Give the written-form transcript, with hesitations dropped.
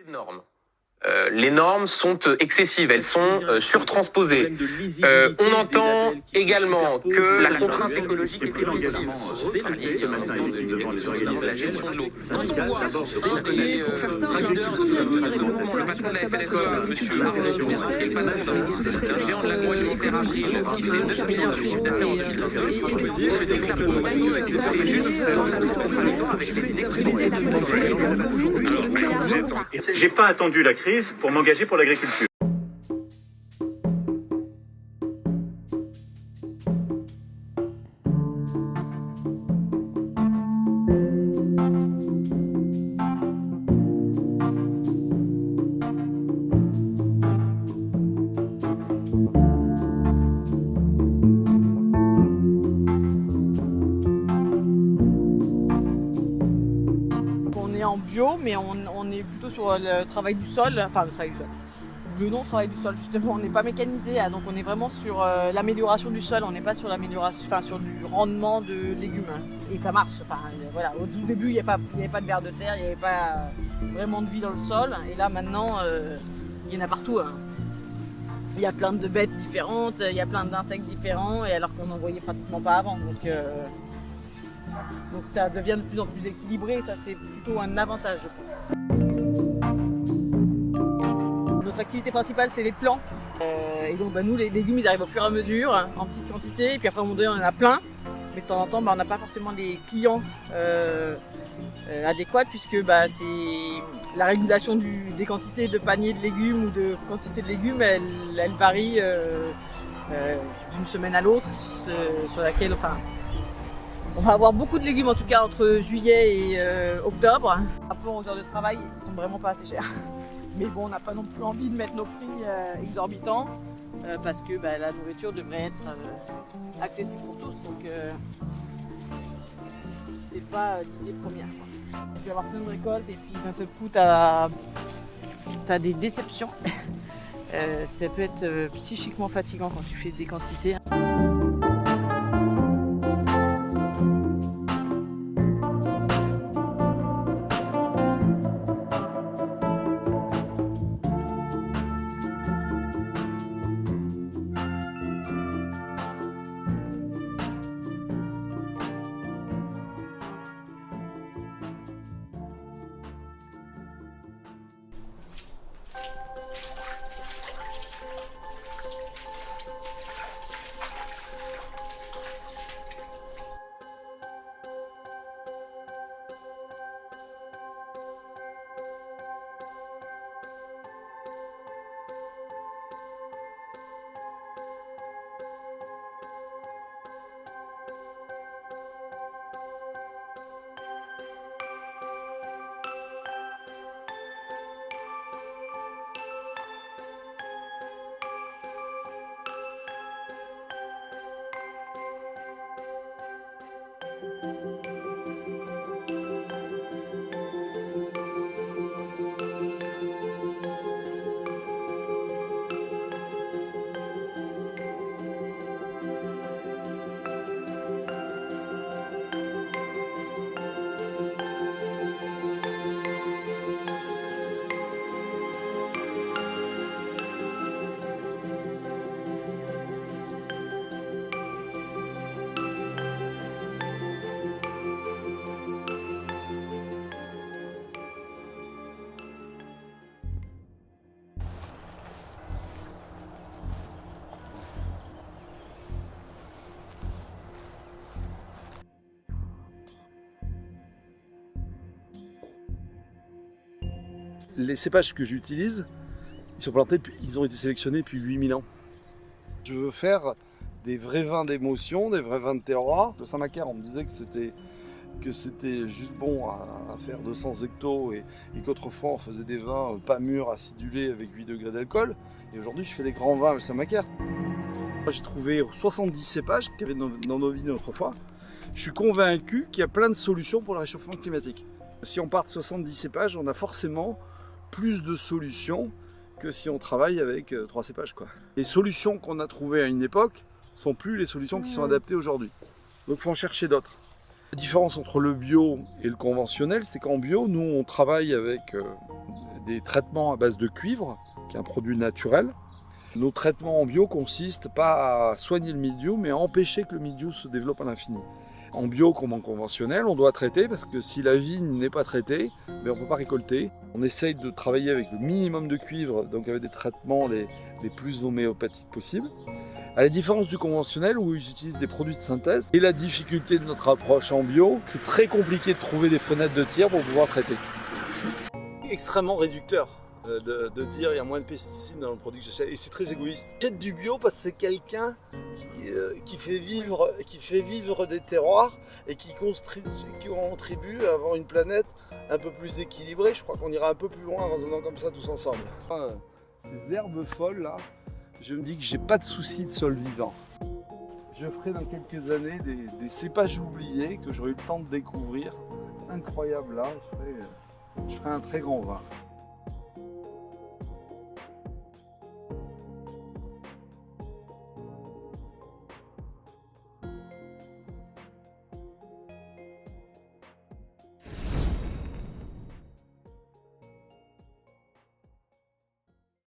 de normes. Les normes sont excessives, elles sont surtransposées. On entend également que la contrainte écologique est excessive. Vous parliez il y a un instant de la gestion de l'eau. Quand on voit un qui est un leader le patron de la FNSEA, monsieur Arnaud, qui est le patron d'un géant de l'agroalimentaire April, qui fait 9 milliards de chiffre d'affaires en 2022, il se déclare pour bateau avec le juste contradictoire avec les idées présidentielles. J'ai pas attendu la crise pour m'engager pour l'agriculture. On est en bio, mais on est plutôt sur le travail du sol, enfin le travail du sol. Le non-travail du sol, justement, on n'est pas mécanisé, donc on est vraiment sur l'amélioration du sol, on n'est pas sur l'amélioration, enfin sur du rendement de légumes. Et ça marche. Enfin, voilà. Au tout début, il n'y avait pas de vers de terre, il n'y avait pas vraiment de vie dans le sol. Et là, maintenant, il y en a partout. Hein. Il y a plein de bêtes différentes, il y a plein d'insectes différents, et alors qu'on n'en voyait pratiquement pas avant. Donc ça devient de plus en plus équilibré, ça c'est plutôt un avantage, je pense. Notre activité principale, c'est les plants. Et donc nous, les légumes, ils arrivent au fur et à mesure, en petite quantité, et puis après, à un moment donné, on en a plein. Mais de temps en temps, on n'a pas forcément les clients adéquats, puisque c'est la régulation des quantités de paniers de légumes ou de quantité de légumes, elle varie d'une semaine à l'autre, sur laquelle, on va avoir beaucoup de légumes en tout cas entre juillet et octobre. Par rapport aux heures de travail, ils sont vraiment pas assez chers. Mais bon, on n'a pas non plus envie de mettre nos prix exorbitants parce que la nourriture devrait être accessible pour tous. Donc c'est pas l'idée première. Tu vas avoir plein de récoltes et puis d'un seul coup t'as des déceptions. Ça peut être psychiquement fatigant quand tu fais des quantités. Les cépages que j'utilise, ils ont été sélectionnés depuis 8000 ans. Je veux faire des vrais vins d'émotion, des vrais vins de terroir. Le Saint-Macaire, on me disait que c'était juste bon à faire 200 hectos et qu'autrefois on faisait des vins pas mûrs, acidulés avec 8 degrés d'alcool. Et aujourd'hui, je fais des grands vins avec Saint-Macaire. J'ai trouvé 70 cépages qu'il y avait dans nos vignes autrefois. Je suis convaincu qu'il y a plein de solutions pour le réchauffement climatique. Si on part de 70 cépages, on a forcément plus de solutions que si on travaille avec 3 cépages, quoi. Les solutions qu'on a trouvées à une époque sont plus les solutions qui sont adaptées aujourd'hui. Donc il faut en chercher d'autres. La différence entre le bio et le conventionnel, c'est qu'en bio, nous on travaille avec des traitements à base de cuivre, qui est un produit naturel. Nos traitements en bio consistent pas à soigner le mildiou, mais à empêcher que le mildiou se développe à l'infini. En bio comme en conventionnel, on doit traiter parce que si la vigne n'est pas traitée, on ne peut pas récolter. On essaye de travailler avec le minimum de cuivre, donc avec des traitements les plus homéopathiques possibles. À la différence du conventionnel où ils utilisent des produits de synthèse. Et la difficulté de notre approche en bio, c'est très compliqué de trouver des fenêtres de tir pour pouvoir traiter. Extrêmement réducteur de dire il y a moins de pesticides dans le produit que j'achète. Et c'est très égoïste. J'achète du bio parce que c'est quelqu'un qui fait vivre des terroirs et qui contribue à avoir une planète un peu plus équilibrée. Je crois qu'on ira un peu plus loin en raisonnant comme ça tous ensemble. Ces herbes folles là, je me dis que j'ai pas de souci de sol vivant. Je ferai dans quelques années des cépages oubliés que j'aurai eu le temps de découvrir. Incroyable là, je ferai un très grand vin.